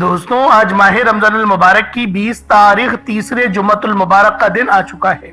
دوستوں آج ماہ رمضان المبارک کی 20 تاریخ تیسرے جمعۃ المبارک کا دن آ چکا ہے۔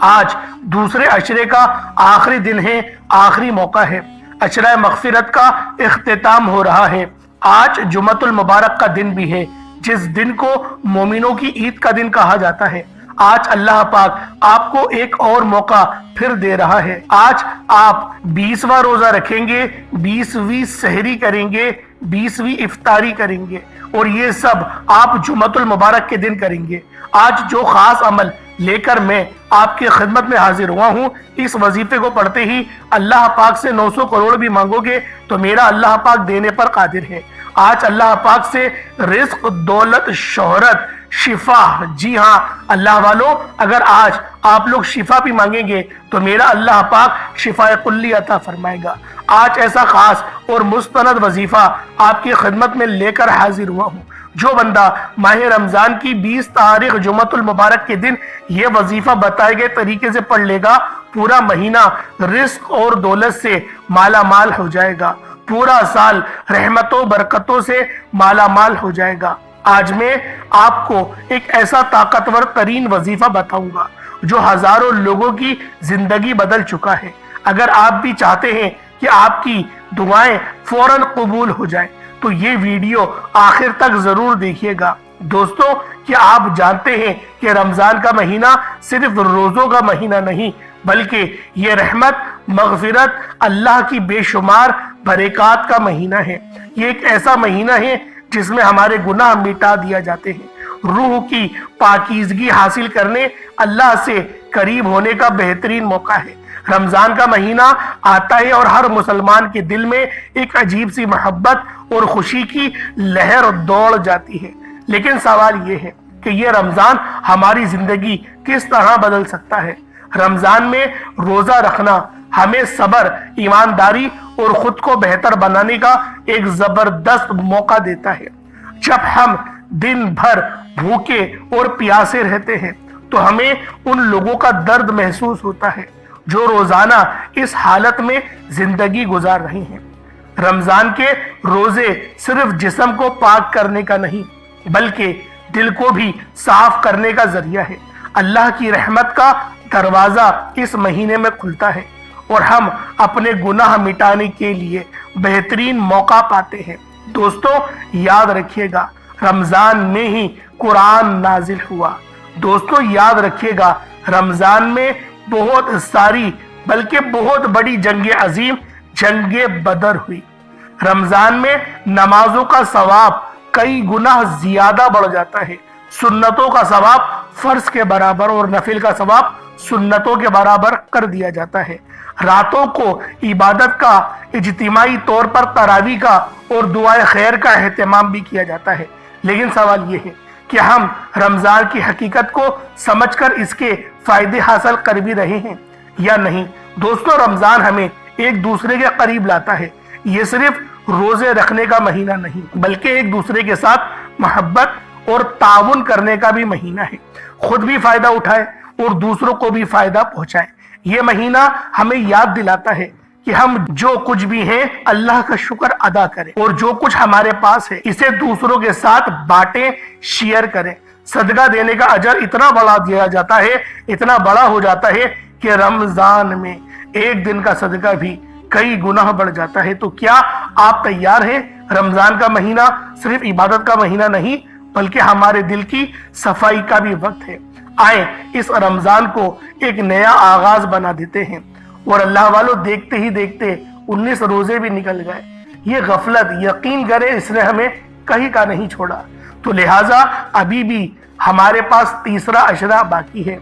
آج دوسرے عشرے کا آخری دن ہے، آخری موقع ہے، عشرہ مغفرت کا اختتام ہو رہا ہے۔ آج جمعۃ المبارک کا دن بھی ہے، جس دن کو مومنوں کی عید کا دن کہا جاتا ہے۔ آج اللہ پاک آپ کو ایک اور موقع پھر دے رہا ہے۔ آج آپ 20واں روزہ رکھیں گے، 20ویں سحری کریں گے، 20ویں افطاری کریں گے، اور یہ سب آپ جمعۃ المبارک کے دن کریں گے۔ آج جو خاص عمل لے کر میں آپ کی خدمت میں حاضر ہوا ہوں، اس وظیفے کو پڑھتے ہی اللہ پاک سے 900 کروڑ بھی مانگو گے تو میرا اللہ پاک دینے پر قادر ہے۔ آج اللہ پاک سے رزق، دولت، شہرت، شفا، جی ہاں اللہ والوں، اگر آج آپ لوگ شفا بھی مانگیں گے تو میرا اللہ پاک شفا کلی عطا فرمائے گا۔ آج ایسا خاص اور مستند وظیفہ آپ کی خدمت میں لے کر حاضر ہوا ہوں۔ جو بندہ ماہ رمضان کی 20 تاریخ جمعۃ المبارک کے دن یہ وظیفہ بتائے گئے طریقے سے پڑھ لے گا، پورا مہینہ رزق اور دولت سے مالا مال ہو جائے گا، پورا سال رحمتوں برکتوں سے مالا مال ہو جائے گا۔ آج میں آپ کو ایک ایسا طاقتور ترین وظیفہ بتاؤں گا جو ہزاروں لوگوں کی زندگی بدل چکا ہے۔ اگر آپ بھی چاہتے ہیں کہ آپ کی دعائیں فوراً قبول ہو جائیں تو یہ ویڈیو آخر تک ضرور دیکھیے گا۔ دوستو، کیا آپ جانتے ہیں کہ رمضان کا مہینہ صرف روزوں کا مہینہ نہیں، بلکہ یہ رحمت، مغفرت، اللہ کی بے شمار برکات کا مہینہ ہے۔ یہ ایک ایسا مہینہ ہے جس میں ہمارے گناہ مٹا دیا جاتے ہیں، روح کی پاکیزگی حاصل کرنے، اللہ سے قریب ہونے کا بہترین موقع ہے۔ رمضان کا مہینہ آتا ہے اور ہر مسلمان کے دل میں ایک عجیب سی محبت اور خوشی کی لہر دوڑ جاتی ہے۔ لیکن سوال یہ ہے کہ یہ رمضان ہماری زندگی کس طرح بدل سکتا ہے؟ رمضان میں روزہ رکھنا ہمیں صبر، ایمانداری اور خود کو بہتر بنانے کا ایک زبردست موقع دیتا ہے۔ جب ہم دن بھر بھوکے اور پیاسے رہتے ہیں تو ہمیں ان لوگوں کا درد محسوس ہوتا ہے جو روزانہ اس حالت میں زندگی گزار رہے ہیں۔ رمضان کے روزے صرف جسم کو پاک کرنے کا نہیں، بلکہ دل کو بھی صاف کرنے کا ذریعہ ہے۔ اللہ کی رحمت کا دروازہ اس مہینے میں کھلتا ہے اور ہم اپنے گناہ مٹانے کے لیے بہترین موقع پاتے ہیں۔ دوستو، یاد رکھیے گا رمضان میں ہی قرآن نازل ہوا۔ دوستو، یاد رکھیے گا رمضان میں بہت ساری بلکہ بہت بڑی جنگ عظیم، جنگ بدر ہوئی۔ رمضان میں نمازوں کا ثواب کئی گنا زیادہ بڑھ جاتا ہے، سنتوں کا ثواب فرض کے برابر اور نفل کا ثواب سنتوں کے برابر کر دیا جاتا ہے۔ راتوں کو عبادت کا، اجتماعی طور پر تراویح کا اور دعائے خیر کا اہتمام بھی کیا جاتا ہے۔ لیکن سوال یہ ہے کہ ہم رمضان کی حقیقت کو سمجھ کر اس کے فائدے حاصل کر بھی رہے ہیں یا نہیں؟ دوستو، رمضان ہمیں ایک دوسرے کے قریب لاتا ہے۔ یہ صرف روزے رکھنے کا مہینہ نہیں، بلکہ ایک دوسرے کے ساتھ محبت اور تعاون کرنے کا بھی مہینہ ہے۔ خود بھی فائدہ اٹھائے اور دوسروں کو بھی فائدہ پہنچائے۔ یہ مہینہ ہمیں یاد دلاتا ہے کہ ہم جو کچھ بھی ہیں اللہ کا شکر ادا کریں، اور جو کچھ ہمارے پاس ہے اسے دوسروں کے ساتھ بانٹیں، شیئر کریں۔ صدقہ دینے کا اجر اتنا بڑا دیا جاتا ہے، اتنا بڑا ہو جاتا ہے کہ رمضان میں ایک دن کا صدقہ بھی کئی گناہ بڑھ جاتا ہے۔ تو کیا آپ تیار ہیں؟ رمضان کا مہینہ صرف عبادت کا مہینہ نہیں، بلکہ ہمارے دل کی صفائی کا بھی وقت ہے۔ آئیں اس رمضان کو ایک نیا آغاز بنا دیتے ہیں۔ اور اللہ والوں، دیکھتے ہی دیکھتے 19 روزے بھی نکل گئے۔ یہ غفلت، یقین کریں، اس نے ہمیں کہیں کا نہیں چھوڑا۔ تو لہٰذا ابھی بھی ہمارے پاس تیسرا عشرہ باقی ہے،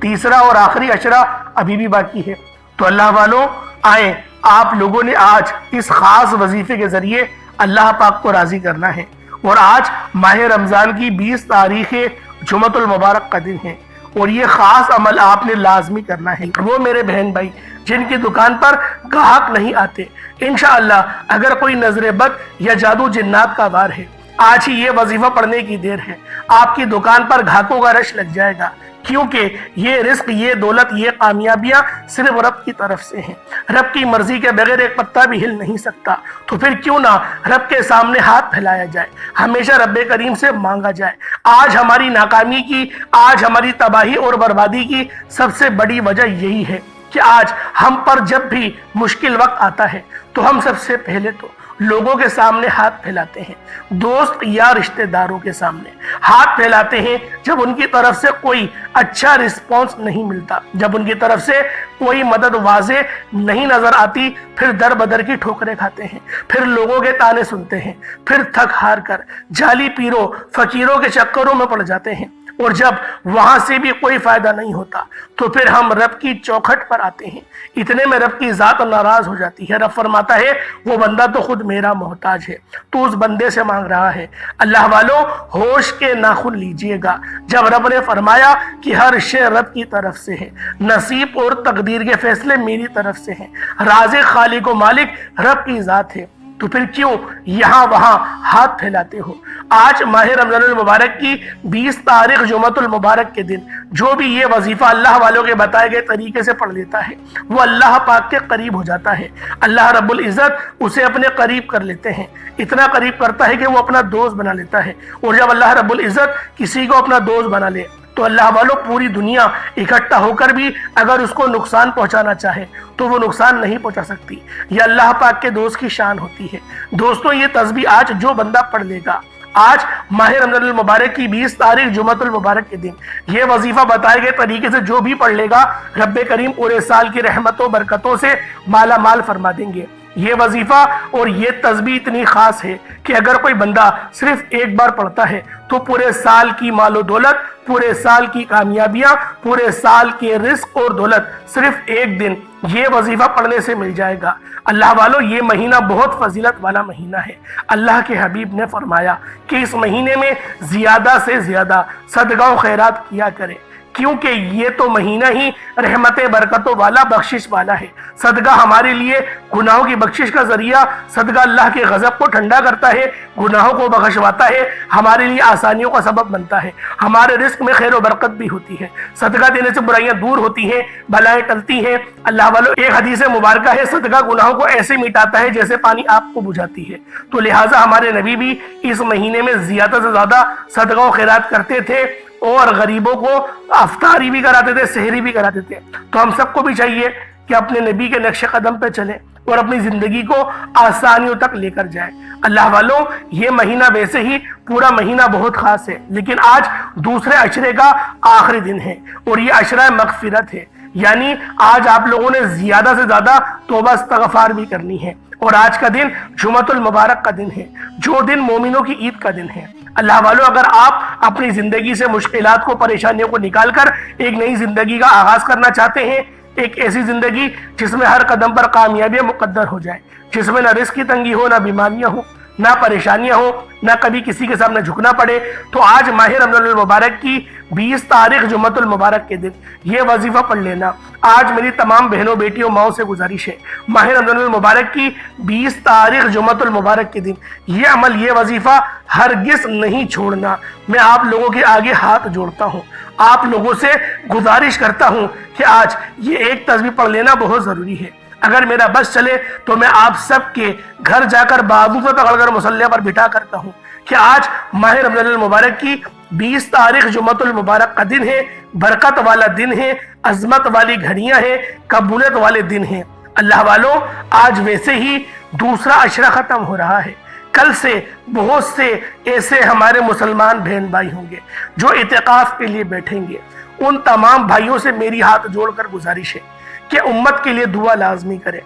تیسرا اور آخری عشرہ ابھی بھی باقی ہے۔ تو اللہ والوں، آئیں آپ لوگوں نے آج اس خاص وظیفے کے ذریعے اللہ پاک کو راضی کرنا ہے۔ اور آج ماہ رمضان کی 20 تاریخ جمعۃ المبارک کا دن ہے، اور یہ خاص عمل آپ نے لازمی کرنا ہے۔ وہ میرے بہن بھائی جن کی دکان پر گاہک نہیں آتے، انشاءاللہ اگر کوئی نظر بد یا جادو جنات کا وار ہے، آج ہی یہ وظیفہ پڑھنے کی دیر ہے۔ آپ کی دکان پر گاہکوں کا رش لگ جائے گا، کیونکہ یہ رزق، یہ دولت، یہ کامیابیاں صرف رب کی طرف سے ہیں۔ رب کی مرضی کے بغیر ایک پتا بھی ہل نہیں سکتا، تو پھر کیوں نہ رب کے سامنے ہاتھ پھیلایا جائے، ہمیشہ رب کریم سے مانگا جائے۔ آج ہماری ناکامی کی، آج ہماری تباہی اور بربادی کی سب سے بڑی وجہ یہی ہے کہ آج ہم پر جب بھی مشکل وقت آتا ہے تو ہم سب سے پہلے تو لوگوں کے سامنے ہاتھ پھیلاتے ہیں، دوست یا رشتہ داروں کے سامنے ہاتھ پھیلاتے ہیں جب ان کی طرف سے کوئی اچھا رسپانس نہیں ملتا، جب ان کی طرف سے کوئی مدد واضح نہیں نظر آتی، پھر در بدر کی ٹھوکریں کھاتے ہیں، پھر لوگوں کے تانے سنتے ہیں، پھر تھک ہار کر جعلی پیروں فقیروں کے چکروں میں پڑ جاتے ہیں، اور جب وہاں سے بھی کوئی فائدہ نہیں ہوتا تو پھر ہم رب کی چوکھٹ پر آتے ہیں۔ اتنے میں رب کی ذات ناراض ہو جاتی ہے۔ رب فرماتا ہے وہ بندہ تو خود میرا محتاج ہے، تو اس بندے سے مانگ رہا ہے۔ اللہ والوں، ہوش کے ناخن لیجئے گا جب رب نے فرمایا کہ ہر شے رب کی طرف سے ہے، نصیب اور تقدیر کے فیصلے میری طرف سے ہیں، رازق، خالق و مالک رب کی ذات ہے، تو پھر کیوں یہاں وہاں ہاتھ پھیلاتے ہو؟ آج ماہ رمضان المبارک کی 20 تاریخ جمعۃ المبارک کے دن جو بھی یہ وظیفہ اللہ والوں کے بتائے گئے طریقے سے پڑھ لیتا ہے وہ اللہ پاک کے قریب ہو جاتا ہے۔ اللہ رب العزت اسے اپنے قریب کر لیتے ہیں، اتنا قریب کرتا ہے کہ وہ اپنا دوست بنا لیتا ہے، اور جب اللہ رب العزت کسی کو اپنا دوست بنا لے تو اللہ والوں پوری دنیا اکٹھا ہو کر بھی اگر اس کو نقصان پہنچانا چاہے تو وہ نقصان نہیں پہنچا سکتی۔ یہ اللہ پاک کے دوست کی شان ہوتی ہے۔ دوستوں، یہ تسبیح آج جو بندہ پڑھ لے گا، آج ماہ رمضان المبارک کی 20 تاریخ جمعۃ المبارک کے دن یہ وظیفہ بتائے گئے طریقے سے جو بھی پڑھ لے گا، رب کریم پورے سال کی رحمتوں برکتوں سے مالا مال فرما دیں گے۔ یہ وظیفہ اور یہ تسبیح اتنی خاص ہے کہ اگر کوئی بندہ صرف ایک بار پڑھتا ہے تو پورے سال کی مال و دولت، پورے سال کی کامیابیاں، پورے سال کے رزق اور دولت صرف ایک دن یہ وظیفہ پڑھنے سے مل جائے گا۔ اللہ والوں، یہ مہینہ بہت فضیلت والا مہینہ ہے۔ اللہ کے حبیب نے فرمایا کہ اس مہینے میں زیادہ سے زیادہ صدقہ و خیرات کیا کرے، کیونکہ یہ تو مہینہ ہی رحمت برکتوں والا، بخشش والا ہے۔ صدقہ ہمارے لیے گناہوں کی بخشش کا ذریعہ، صدقہ اللہ کے غضب کو ٹھنڈا کرتا ہے، گناہوں کو بخشواتا ہے، ہمارے لیے آسانیوں کا سبب بنتا ہے، ہمارے رزق میں خیر و برکت بھی ہوتی ہے۔ صدقہ دینے سے برائیاں دور ہوتی ہیں، بلائیں ٹلتی ہیں۔ اللہ والوں، ایک حدیث مبارکہ ہے، صدقہ گناہوں کو ایسے مٹاتا ہے جیسے پانی آگ کو بجھاتی ہے۔ تو لہٰذا ہمارے نبی بھی اس مہینے میں زیادہ سے زیادہ صدقہ و خیرات کرتے تھے، اور غریبوں کو افطاری بھی کراتے تھے، سحری بھی کراتے تھے۔ تو ہم سب کو بھی چاہیے کہ اپنے نبی کے نقش قدم پہ چلیں اور اپنی زندگی کو آسانیوں تک لے کر جائیں۔ اللہ والوں، یہ مہینہ ویسے ہی پورا مہینہ بہت خاص ہے، لیکن آج دوسرے عشرے کا آخری دن ہے اور یہ عشرہ مغفرت ہے، یعنی آج آپ لوگوں نے زیادہ سے زیادہ توبہ استغفار بھی کرنی ہے۔ اور آج کا دن جمعۃ المبارک کا دن ہے، جو دن مومنوں کی عید کا دن ہے۔ اللہ والوں، اگر آپ اپنی زندگی سے مشکلات کو، پریشانیوں کو نکال کر ایک نئی زندگی کا آغاز کرنا چاہتے ہیں، ایک ایسی زندگی جس میں ہر قدم پر کامیابیاں مقدر ہو جائیں، جس میں نہ رزق کی تنگی ہو، نہ بیماریاں ہوں، نہ پریشانیاں ہوں، نہ کبھی کسی کے سامنے جھکنا پڑے، تو آج ماہ رمضان المبارک کی 20 تاریخ جمعۃ المبارک کے دن یہ وظیفہ پڑھ لینا۔ آج میری تمام بہنوں، بیٹیوں، ماؤں سے گزارش ہے، ماہ رمضان المبارک کی 20 تاریخ جمعۃ المبارک کے دن یہ عمل، یہ وظیفہ ہرگز نہیں چھوڑنا۔ میں آپ لوگوں کے آگے ہاتھ جوڑتا ہوں، آپ لوگوں سے گزارش کرتا ہوں کہ آج یہ ایک تسبیح پڑھ لینا بہت ضروری ہے۔ اگر میرا بس چلے تو میں آپ سب کے گھر جا کر بازو سے پکڑ کر مصلی پر بٹھا کرتا ہوں کہ آج ماہ رمضان المبارک کی 20 تاریخ جمعۃ المبارک کا دن ہے، برکت والا دن ہے، عظمت والی گھڑیاں ہیں، قبولیت والے دن ہیں۔ اللہ والوں، آج ویسے ہی دوسرا عشرہ ختم ہو رہا ہے، کل سے بہت سے ایسے ہمارے مسلمان بہن بھائی ہوں گے جو اعتکاف کے لیے بیٹھیں گے۔ ان تمام بھائیوں سے میری ہاتھ جوڑ کر گزارش ہے کہ امت کے لیے دعا لازمی کرے۔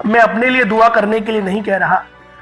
میں اپنے لیے دعا کرنے کے لیے نہیں کہہ رہا،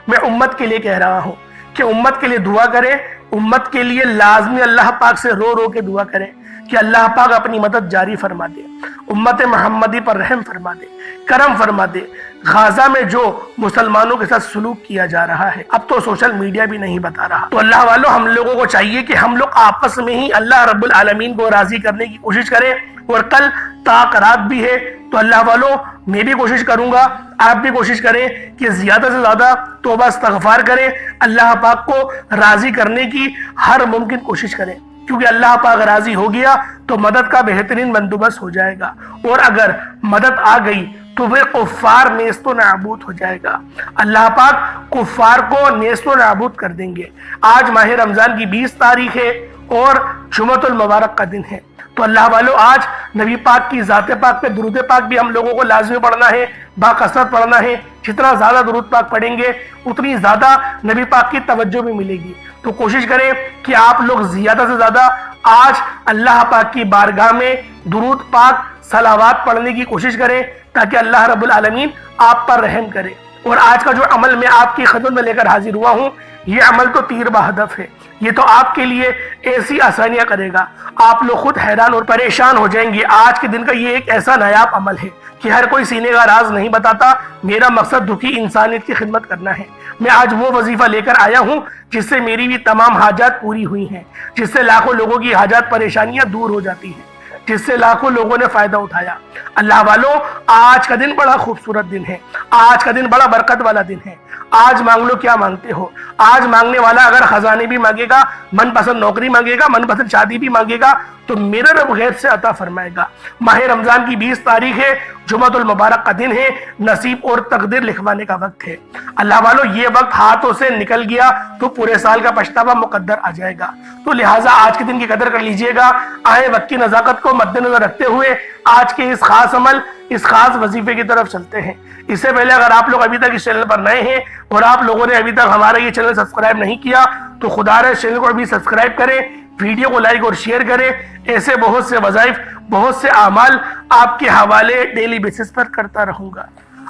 میں امت کے لیے کہہ رہا ہوں کہ امت کے لیے دعا کرے، امت کے لیے لازمی اللہ پاک سے رو رو کے دعا کرے کہ اللہ پاک اپنی مدد جاری فرما دے، امت محمدی پر رحم فرما دے، کرم فرما دے۔ غزہ میں جو مسلمانوں کے ساتھ سلوک کیا جا رہا ہے، اب تو سوشل میڈیا بھی نہیں بتا رہا، تو اللہ والوں، ہم لوگوں کو چاہیے کہ ہم لوگ آپس میں ہی اللہ رب العالمین کو راضی کرنے کی کوشش کریں۔ اور کل تاکرات بھی ہے، تو اللہ والوں، میں بھی کوشش کروں گا، آپ بھی کوشش کریں کہ زیادہ سے زیادہ توبہ استغفار کریں، اللہ پاک کو راضی کرنے کی ہر ممکن کوشش کریں۔ کیونکہ اللہ پاک راضی ہو گیا تو مدد کا بہترین بندوبست ہو جائے گا، اور اگر مدد آ گئی تو وہ کفار نیست و نابود ہو جائے گا۔ اللہ پاک کفار کو نیست و نابود کر دیں گے۔ آج ماہ رمضان کی 20 تاریخ ہے اور جمعۃ المبارک کا دن ہے، تو اللہ والو آج نبی پاک کی ذات پاک پہ درود پاک بھی ہم لوگوں کو لازمی پڑھنا ہے، باکثرت پڑھنا ہے۔ جتنا زیادہ درود پاک پڑھیں گے اتنی زیادہ نبی پاک کی توجہ بھی ملے گی۔ تو کوشش کریں کہ آپ لوگ زیادہ سے زیادہ آج اللہ پاک کی بارگاہ میں درود پاک صلوات پڑھنے کی کوشش کریں، تاکہ اللہ رب العالمین آپ پر رحم کرے۔ اور آج کا جو عمل میں آپ کی خدمت میں لے کر حاضر ہوا ہوں، یہ عمل تو تیر بہدف ہے، یہ تو آپ کے لیے ایسی آسانیاں کرے گا، آپ لوگ خود حیران اور پریشان ہو جائیں گے۔ آج کے دن کا یہ ایک ایسا نایاب عمل ہے کہ ہر کوئی سینے کا راز نہیں بتاتا۔ میرا مقصد دکھی انسانیت کی خدمت کرنا ہے۔ میں آج وہ وظیفہ لے کر آیا ہوں جس سے میری بھی تمام حاجات پوری ہوئی ہیں، جس سے لاکھوں لوگوں کی حاجات پریشانیاں دور ہو جاتی ہیں، جس سے لاکھوں لوگوں نے فائدہ اٹھایا۔ اللہ والو آج کا دن بڑا خوبصورت دن ہے، آج کا دن بڑا برکت والا دن ہے۔ آج مانگ لو کیا مانگتے ہو۔ آج مانگنے والا اگر خزانے بھی مانگے گا، من پسند نوکری مانگے گا، من پسند شادی بھی مانگے گا، تو میرا رب غیب سے عطا فرمائے گا۔ ماہ رمضان کی 20 تاریخ ہے، جمعۃ المبارک کا دن ہے، نصیب اور تقدیر لکھوانے کا وقت ہے۔ اللہ والو یہ وقت ہاتھوں سے نکل گیا تو پورے سال کا پچھتاوا مقدر آ جائے گا، تو لہٰذا آج کے دن کی قدر کر لیجئے گا۔ آئے وقت کی نزاکت کو مد نظر رکھتے ہوئے آج کے اس خاص عمل، اس خاص وظیفے کی طرف چلتے ہیں۔ اس سے پہلے اگر آپ لوگ ابھی تک اس چینل پر نئے ہیں اور آپ لوگوں نے ابھی تک ہمارا یہ چینل سبسکرائب نہیں کیا، تو خدا رے اس چینل کو ابھی سبسکرائب کریں، ویڈیو کو لائک اور شیئر کریں۔ ایسے بہت سے وظائف، بہت سے اعمال آپ کے حوالے ڈیلی بیسس پر کرتا رہوں گا۔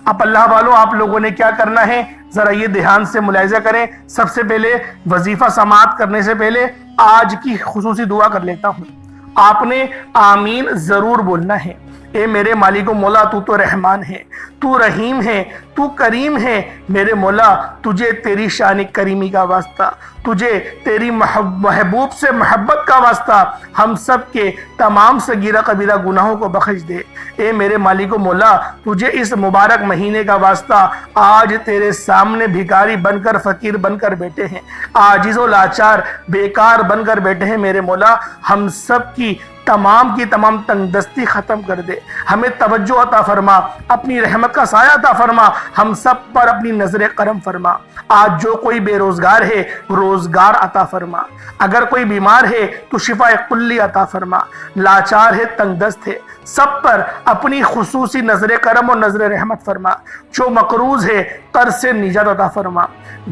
اب اللہ والوں آپ لوگوں نے کیا کرنا ہے ذرا یہ دھیان سے ملاحظہ کریں۔ سب سے پہلے وظیفہ سماعت کرنے سے پہلے آج کی خصوصی دعا کر لیتا ہوں۔ آپ نے آمین ضرور بولنا ہے۔ اے میرے مالک و مولا، تو تو رحمان ہے، تو رحیم ہے، تو کریم ہے۔ میرے مولا تجھے تیری شان کریمی کا واسطہ، تجھے تیری محبوب سے محبت کا واسطہ ہم سب کے تمام صغیرہ کبیرہ گناہوں کو بخش دے۔ اے میرے مالک و مولا تجھے اس مبارک مہینے کا واسطہ آج تیرے سامنے بھکاری بن کر، فقیر بن کر بیٹھے ہیں، عاجز و لاچار بیکار بن کر بیٹھے ہیں۔ میرے مولا ہم سب کی تمام تنگ دستی ختم کر دے، ہمیں توجہ عطا فرما، اپنی رحمت کا سایہ عطا فرما، ہم سب پر اپنی نظر کرم فرما۔ آج جو کوئی بے روزگار ہے روزگار عطا فرما، اگر کوئی بیمار ہے تو شفا کلی عطا فرما، لاچار ہے، تنگ دست ہے، سب پر اپنی خصوصی نظر کرم اور نظر رحمت فرما۔ جو مقروض ہے قرض سے نجات عطا فرما،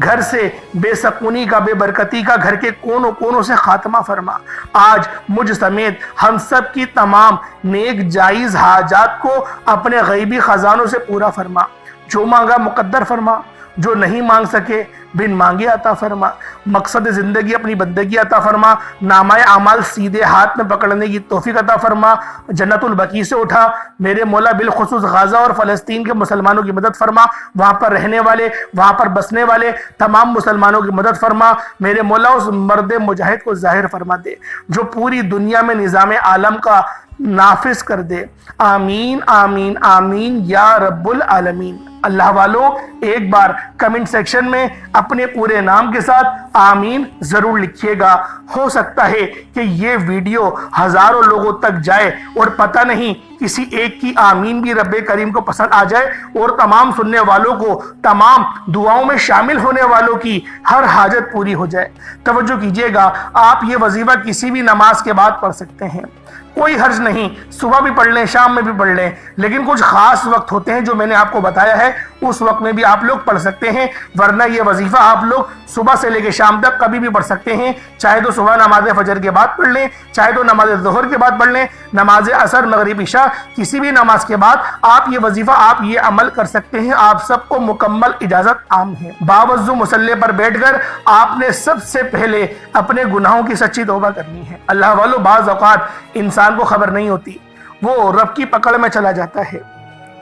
گھر سے بے سکونی کا، بے برکتی کا گھر کے کونوں کونوں سے خاتمہ فرما۔ آج مجھ سمیت ہم سب کی تمام نیک جائز حاجات کو اپنے غیبی خزانوں سے پورا فرما۔ جو مانگا مقدر فرما، جو نہیں مانگ سکے بن مانگے عطا فرما۔ مقصد زندگی اپنی بندگی عطا فرما، نامہ اعمال سیدھے ہاتھ میں پکڑنے کی توفیق عطا فرما، جنت البقیع سے اٹھا۔ میرے مولا بالخصوص غزہ اور فلسطین کے مسلمانوں کی مدد فرما، وہاں پر رہنے والے، وہاں پر بسنے والے تمام مسلمانوں کی مدد فرما۔ میرے مولا اس مرد مجاہد کو ظاہر فرما دے جو پوری دنیا میں نظام عالم کا نافذ کر دے۔ آمین آمین آمین یا رب العالمین۔ اللہ والوں ایک بار کمنٹ سیکشن میں اپنے پورے نام کے ساتھ آمین ضرور لکھیے گا۔ ہو سکتا ہے کہ یہ ویڈیو ہزاروں لوگوں تک جائے اور پتہ نہیں کسی ایک کی آمین بھی رب کریم کو پسند آ جائے اور تمام سننے والوں کو، تمام دعاؤں میں شامل ہونے والوں کی ہر حاجت پوری ہو جائے۔ توجہ کیجئے گا، آپ یہ وظیفہ کسی بھی نماز کے بعد پڑھ سکتے ہیں، کوئی حرج نہیں، صبح بھی پڑھ لیں، شام میں بھی پڑھ لیں، لیکن کچھ خاص وقت ہوتے ہیں جو میں نے آپ کو بتایا ہے، اس وقت میں بھی آپ لوگ پڑھ سکتے ہیں، ورنہ یہ وظیفہ آپ لوگ صبح سے لے کے شام تک کبھی بھی پڑھ سکتے ہیں۔ چاہے تو صبح نماز فجر کے بعد پڑھ لیں، چاہے تو نماز ظہر کے بعد پڑھ لیں، نماز عصر، مغرب، عشاء، کسی بھی نماز کے بعد آپ یہ وظیفہ، آپ یہ عمل کر سکتے ہیں۔ آپ سب کو مکمل اجازت عام ہے۔ باوضو مصلی پر بیٹھ کر آپ نے سب سے پہلے اپنے گناہوں کی سچی توبہ کرنی ہے۔ اللہ والو بعض اوقات انسان کو خبر نہیں ہوتی، وہ رب کی پکڑ میں چلا جاتا ہے،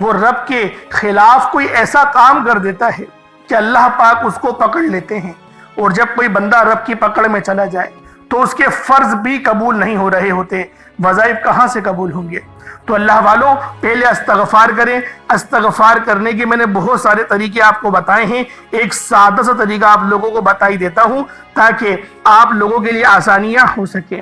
وہ رب کے خلاف کوئی ایسا کام کر دیتا ہے کہ اللہ پاک اس کو پکڑ لیتے ہیں، اور جب کوئی بندہ رب کی پکڑ میں چلا جائے تو اس کے فرض بھی قبول نہیں ہو رہے ہوتے، وظائف کہاں سے قبول ہوں گے؟ تو اللہ والوں پہلے استغفار کریں۔ استغفار کرنے کے میں نے بہت سارے طریقے آپ کو بتائے ہیں، ایک سادہ سا طریقہ آپ لوگوں کو بتا ہی دیتا ہوں تاکہ آپ لوگوں کے لیے آسانیاں ہو سکیں۔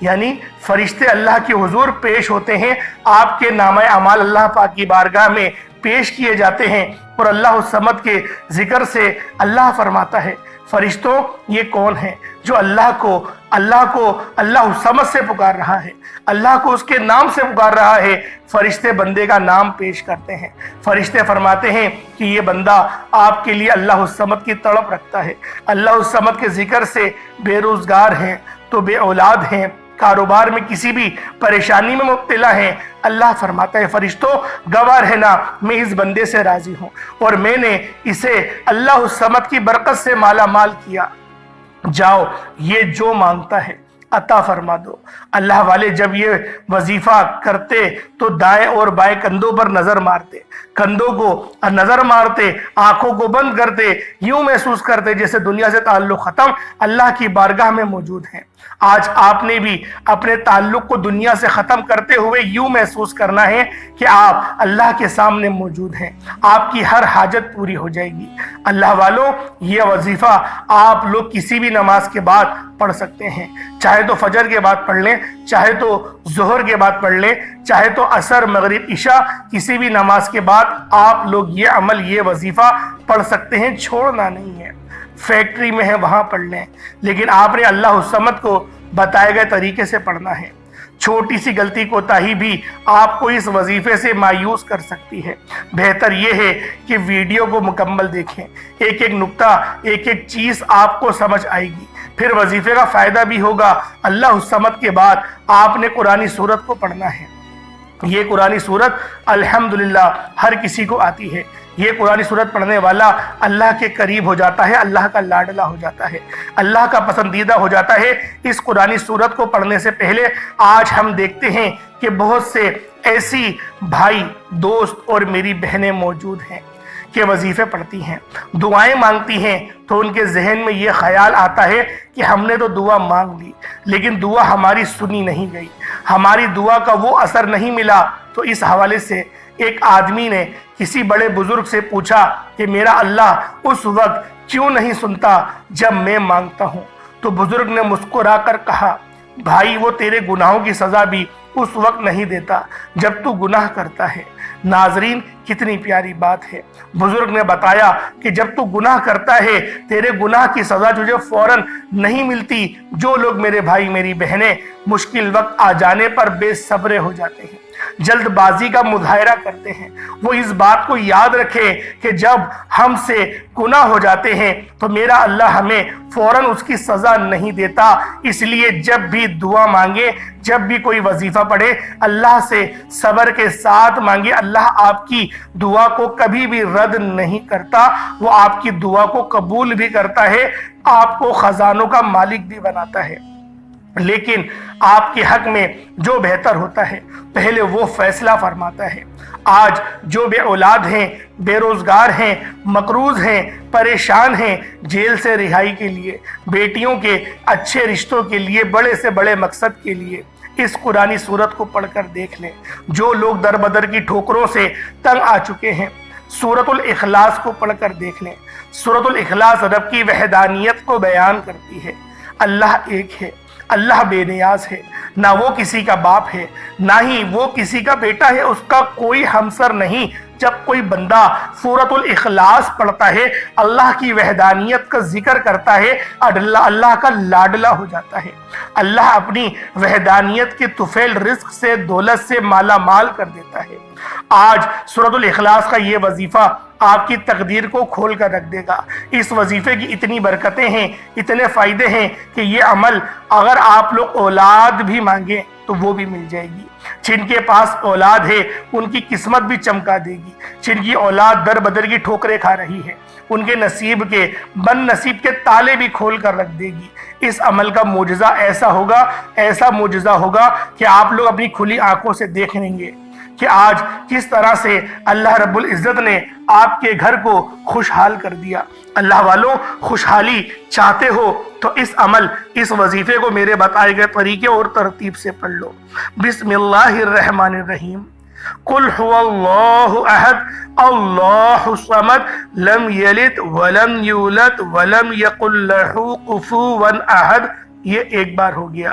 یعنی فرشتے اللہ کے حضور پیش ہوتے ہیں، آپ کے نامہ اعمال اللہ پاک کی بارگاہ میں پیش کیے جاتے ہیں، اور اللہ الصمد کے ذکر سے اللہ فرماتا ہے فرشتوں یہ کون ہے جو اللہ کو اللہ الصمد سے پکار رہا ہے، اللہ کو اس کے نام سے پکار رہا ہے۔ فرشتے بندے کا نام پیش کرتے ہیں، فرشتے فرماتے ہیں کہ یہ بندہ آپ کے لیے اللہ الصمد کی تڑپ رکھتا ہے، اللہ الصمد کے ذکر سے بے روزگار ہیں تو بے اولاد ہیں، کاروبار میں کسی بھی پریشانی میں مبتلا ہیں۔ اللہ فرماتا ہے فرشتوں گواہ رہنا میں اس بندے سے راضی ہوں، اور میں نے اسے اللہ الصمد کی برکت سے مالا مال کیا، جاؤ یہ جو مانگتا ہے عطا فرما دو۔ اللہ والے جب یہ وظیفہ کرتے تو دائیں اور بائیں کندھوں پر نظر مارتے، کندھوں کو نظر مارتے، آنکھوں کو بند کرتے، یوں محسوس کرتے جیسے دنیا سے تعلق ختم، اللہ کی بارگاہ میں موجود ہیں۔ آج آپ نے بھی اپنے تعلق کو دنیا سے ختم کرتے ہوئے یوں محسوس کرنا ہے کہ آپ اللہ کے سامنے موجود ہیں، آپ کی ہر حاجت پوری ہو جائے گی۔ اللہ والوں یہ وظیفہ آپ لوگ کسی بھی نماز کے بعد پڑھ سکتے ہیں، چاہے تو فجر کے بعد پڑھ لیں، چاہے تو ظہر کے بعد پڑھ لیں، چاہے تو عصر مغرب عشاء کسی بھی نماز کے بعد آپ لوگ یہ عمل یہ وظیفہ پڑھ سکتے ہیں، چھوڑنا نہیں ہے۔ فیکٹری میں ہے وہاں پڑھ لیں، لیکن آپ نے اللہ الصمد کو بتائے گئے طریقے سے پڑھنا ہے۔ چھوٹی سی غلطی کوتاہی بھی آپ کو اس وظیفے سے مایوس کر سکتی ہے۔ بہتر یہ ہے کہ ویڈیو کو مکمل دیکھیں، ایک ایک نقطہ ایک ایک چیز آپ کو سمجھ آئے گی، پھر وظیفے کا فائدہ بھی ہوگا۔ اللہ الصمد کے بعد آپ نے قرآن سورت کو پڑھنا ہے۔ یہ قرآن سورت الحمدللہ ہر کسی کو آتی ہے۔ یہ قرآن سورت پڑھنے والا اللہ کے قریب ہو جاتا ہے، اللہ کا لاڈلا ہو جاتا ہے، اللہ کا پسندیدہ ہو جاتا ہے۔ اس قرآن سورت کو پڑھنے سے پہلے آج ہم دیکھتے ہیں کہ بہت سے ایسی بھائی دوست اور میری بہنیں موجود ہیں کہ وظیفے پڑھتی ہیں، دعائیں مانگتی ہیں، تو ان کے ذہن میں یہ خیال آتا ہے کہ ہم نے تو دعا مانگ لی لیکن دعا ہماری سنی نہیں گئی، ہماری دعا کا وہ اثر نہیں ملا۔ تو اس حوالے سے ایک آدمی نے کسی بڑے بزرگ سے پوچھا کہ میرا اللہ اس وقت کیوں نہیں سنتا جب میں مانگتا ہوں؟ تو بزرگ نے مسکرا کر کہا بھائی وہ تیرے گناہوں کی سزا بھی اس وقت نہیں دیتا جب تو گناہ کرتا ہے۔ ناظرین کتنی پیاری بات ہے، بزرگ نے بتایا کہ جب تو گناہ کرتا ہے تیرے گناہ کی سزا تجھے فوراً نہیں ملتی۔ جو لوگ میرے بھائی میری بہنیں مشکل وقت آ جانے پر بے صبر ہو جاتے ہیں، جلد بازی کا مظاہرہ کرتے ہیں، وہ اس بات کو یاد رکھے کہ جب ہم سے گناہ ہو جاتے ہیں تو میرا اللہ ہمیں فوراً اس کی سزا نہیں دیتا۔ اس لیے جب بھی دعا مانگے، جب بھی کوئی وظیفہ پڑھے، اللہ سے صبر کے ساتھ مانگے۔ اللہ آپ کی دعا کو کبھی بھی رد نہیں کرتا، وہ آپ کی دعا کو قبول بھی کرتا ہے، آپ کو خزانوں کا مالک بھی بناتا ہے۔ لیکن آپ کے حق میں جو بہتر ہوتا ہے پہلے وہ فیصلہ فرماتا ہے۔ آج جو بے اولاد ہیں، بے روزگار ہیں، مقروض ہیں، پریشان ہیں، جیل سے رہائی کے لیے، بیٹیوں کے اچھے رشتوں کے لیے، بڑے سے بڑے مقصد کے لیے اس قرآن سورت کو پڑھ کر دیکھ لیں۔ جو لوگ در بدر کی ٹھوکروں سے تنگ آ چکے ہیں، سورۃ الاخلاص کو پڑھ کر دیکھ لیں۔ سورۃ الاخلاص رب کی وحدانیت کو بیان کرتی ہے۔ اللہ ایک ہے، اللہ بے نیاز ہے، نہ وہ کسی کا باپ ہے نہ ہی وہ کسی کا بیٹا ہے، اس کا کوئی ہمسر نہیں۔ جب کوئی بندہ سورۃ الاخلاص پڑھتا ہے، اللہ کی وحدانیت کا ذکر کرتا ہے، اللہ کا لاڈلا ہو جاتا ہے۔ اللہ اپنی وحدانیت کے طفیل رزق سے، دولت سے مالا مال کر دیتا ہے۔ آج سورۃ الاخلاص کا یہ وظیفہ آپ کی تقدیر کو کھول کر رکھ دے گا۔ اس وظیفے کی اتنی برکتیں ہیں، اتنے فائدے ہیں کہ یہ عمل اگر آپ لوگ اولاد بھی مانگیں تو وہ بھی مل جائے گی۔ جن کے پاس اولاد ہے ان کی قسمت بھی چمکا دے گی، جن کی اولاد در بدر کی ٹھوکریں کھا رہی ہے ان کے نصیب کے بد نصیب کے تالے بھی کھول کر رکھ دے گی۔ اس عمل کا معجزہ ایسا معجزہ ہوگا کہ آپ لوگ اپنی کھلی آنکھوں سے دیکھ لیں گے کہ آج کس طرح سے اللہ رب العزت نے آپ کے گھر کو خوشحال کر دیا۔ اللہ والوں خوشحالی چاہتے ہو تو اس وظیفے کو میرے بتائے گئے طریقے اور ترتیب سے پڑھ لو۔ بسم اللہ الرحمن الرحیم۔ قل هو اللہ احد اللہ الصمد لم یلد ولم یولد ولم یکن لہ کفوا احد۔ یہ ایک بار ہو گیا۔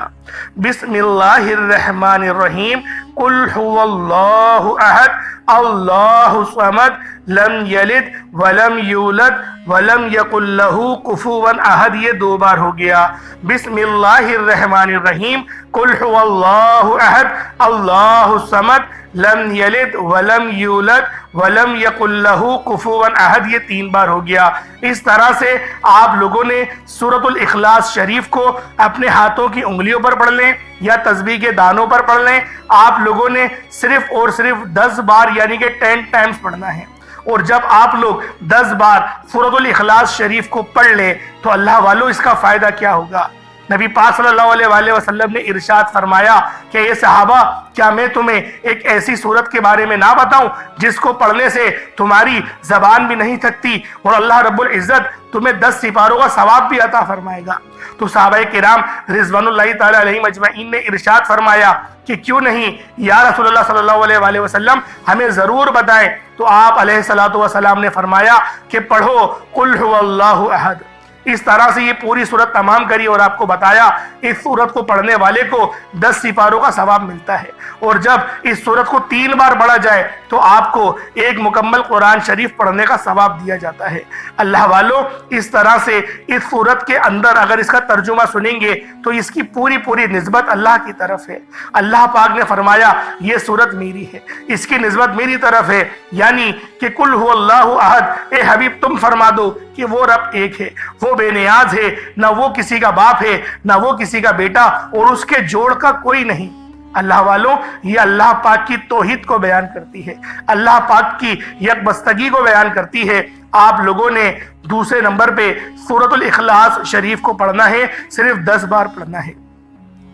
بسم اللہ الرحمن الرحیم، قل هو اللہ احد اللہ الصمد لم یلد ولم یولد ولم یکن لہ کفوا احد، یہ دو بار ہو گیا۔ بسم اللہ الرحمن الرحیم، قل هو اللہ احد اللہ الصمد لم یلد ولم یولد ولم یکن لہ کفوا احد، یہ تین بار ہو گیا۔ اس طرح سے آپ لوگوں نے سورۃ الاخلاص شریف کو اپنے ہاتھوں کی انگلیوں پر پڑھ لیں یا تسبیح کے دانوں پر پڑھ لیں۔ آپ لوگوں نے صرف اور صرف 10 بار یعنی کہ 10 ٹائمز پڑھنا ہے، اور جب آپ لوگ 10 بار سورۃ الاخلاص شریف کو پڑھ لیں تو اللہ والو اس کا فائدہ کیا ہوگا؟ نبی پاک صلی اللہ علیہ وآلہ وسلم نے ارشاد فرمایا کہ اے صحابہ، کیا میں تمہیں ایک ایسی سورت کے بارے میں نہ بتاؤں جس کو پڑھنے سے تمہاری زبان بھی نہیں تھکتی اور اللہ رب العزت تمہیں 10 سپاروں کا ثواب بھی عطا فرمائے گا؟ تو صحابہ کرام رضوان اللہ تعالی علیہم اجمعین نے ارشاد فرمایا کہ کیوں نہیں یا رسول اللہ صلی اللہ علیہ وآلہ وسلم، ہمیں ضرور بتائیں۔ تو آپ علیہ الصلوۃ والسلام نے فرمایا کہ پڑھو قل هو اللہ احد۔ اس طرح سے یہ پوری سورت تمام کری اور آپ کو بتایا اس سورت کو پڑھنے والے کو 10 سپاروں کا ثواب ملتا ہے، اور جب اس سورت کو 3 بار پڑھا جائے تو آپ کو ایک مکمل قرآن شریف پڑھنے کا ثواب دیا جاتا ہے۔ اللہ والو، اس طرح سے اس سورت کے اندر اگر اس کا ترجمہ سنیں گے تو اس کی پوری نسبت اللہ کی طرف ہے۔ اللہ پاک نے فرمایا یہ سورت میری ہے، اس کی نسبت میری طرف ہے، یعنی کہ قل هو اللہ احد، اے حبیب تم فرما دو کہ وہ رب ایک ہے، وہ بے نیاز ہے، نہ وہ کسی کا باپ ہے نہ وہ کسی کا بیٹا، اور اس کے جوڑ کا کوئی نہیں۔ اللہ والوں، یہ اللہ پاک کی توحید کو بیان کرتی ہے، اللہ پاک کی یکبستگی کو بیان کرتی ہے۔ آپ لوگوں نے دوسرے نمبر پہ سورۃ الاخلاص شریف کو پڑھنا ہے، صرف 10 بار پڑھنا ہے۔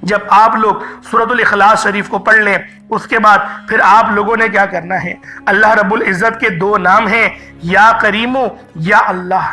جب آپ لوگ سورۃ الاخلاص شریف کو پڑھ لیں اس کے بعد پھر آپ لوگوں نے کیا کرنا ہے؟ اللہ رب العزت کے 2 نام ہیں، یا کریم یا اللہ۔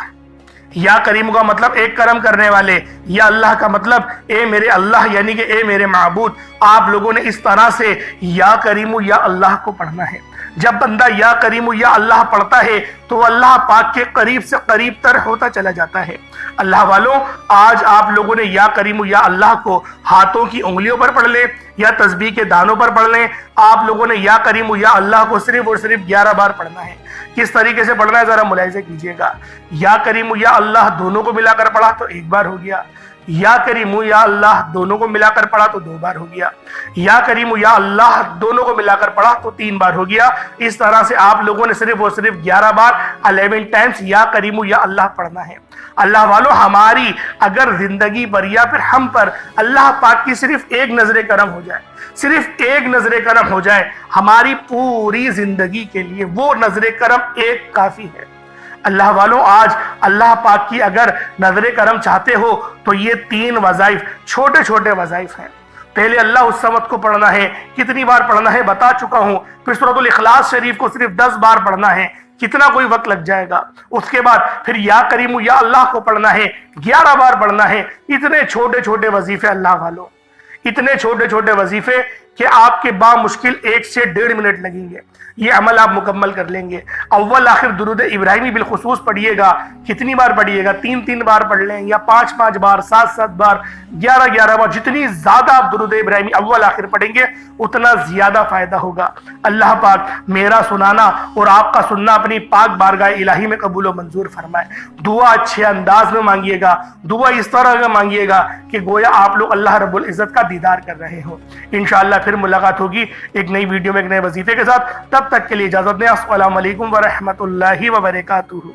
یا کریم کا مطلب ایک کرم کرنے والے، یا اللہ کا مطلب اے میرے اللہ، یعنی کہ اے میرے معبود۔ آپ لوگوں نے اس طرح سے یا کریم یا اللہ کو پڑھنا ہے۔ جب بندہ یا کریم یا اللہ پڑھتا ہے تو اللہ پاک کے قریب سے قریب تر ہوتا چلا جاتا ہے۔ اللہ والوں، آج آپ لوگوں نے یا کریم یا اللہ کو ہاتھوں کی انگلیوں پر پڑھ لیں یا تسبیح کے دانوں پر پڑھ لیں۔ آپ لوگوں نے یا کریم یا اللہ کو صرف اور صرف 11 بار پڑھنا ہے۔ کس طریقے سے پڑھنا ہے ذرا ملاحظہ کیجئے گا۔ یا کریم یا اللہ دونوں کو ملا کر پڑھا تو 1 بار ہو گیا، یا کریم یا اللہ دونوں کو ملا کر پڑھا تو 2 بار ہو گیا، یا کریم یا اللہ دونوں کو ملا کر پڑھا تو 3 بار ہو گیا۔ اس طرح سے آپ لوگوں نے صرف اور صرف 11 بار 11 ٹائمز یا کریم یا اللہ پڑھنا ہے۔ اللہ والو، ہماری اگر زندگی پر یا پھر ہم پر اللہ پاک کی صرف ایک نظر کرم ہو جائے، صرف ایک نظر کرم ہو جائے، ہماری پوری زندگی کے لیے وہ نظر کرم ایک کافی ہے۔ اللہ والوں، آج اللہ پاک کی اگر نظر کرم چاہتے ہو تو یہ 3 وظائف، چھوٹے چھوٹے وظائف ہیں۔ پہلے اللہ الصمد کو پڑھنا ہے، کتنی بار پڑھنا ہے بتا چکا ہوں۔ پھر سورۃ الاخلاص شریف کو صرف 10 بار پڑھنا ہے، کتنا کوئی وقت لگ جائے گا۔ اس کے بعد پھر یا کریم یا اللہ کو پڑھنا ہے، 11 بار پڑھنا ہے۔ اتنے چھوٹے چھوٹے وظیفے اللہ والوں، اتنے چھوٹے چھوٹے وظیفے کہ آپ کے بامشکل 1 سے 1.5 منٹ لگیں گے، یہ عمل آپ مکمل کر لیں گے۔ اول آخر درود ابراہیمی بالخصوص پڑھیے گا۔ کتنی بار پڑھیے گا؟ 3 بار پڑھ لیں، یا 5 بار، 7 بار، 11 بار۔ جتنی زیادہ آپ درود ابراہیمی اول آخر پڑھیں گے اتنا زیادہ فائدہ ہوگا۔ اللہ پاک میرا سنانا اور آپ کا سننا اپنی پاک بارگاہ الہی میں قبول و منظور فرمائے۔ دعا اچھے انداز میں مانگیے گا، دعا اس طرح میں مانگیے گا کہ گویا آپ لوگ اللہ رب العزت کا دیدار کر رہے ہوں۔ انشاءاللہ پھر ملاقات ہوگی ایک نئی ویڈیو میں ایک نئے وظیفے کے ساتھ۔ تب تک کے لیے اجازت دیں۔ السلام علیکم ورحمۃ اللہ وبرکاتہ۔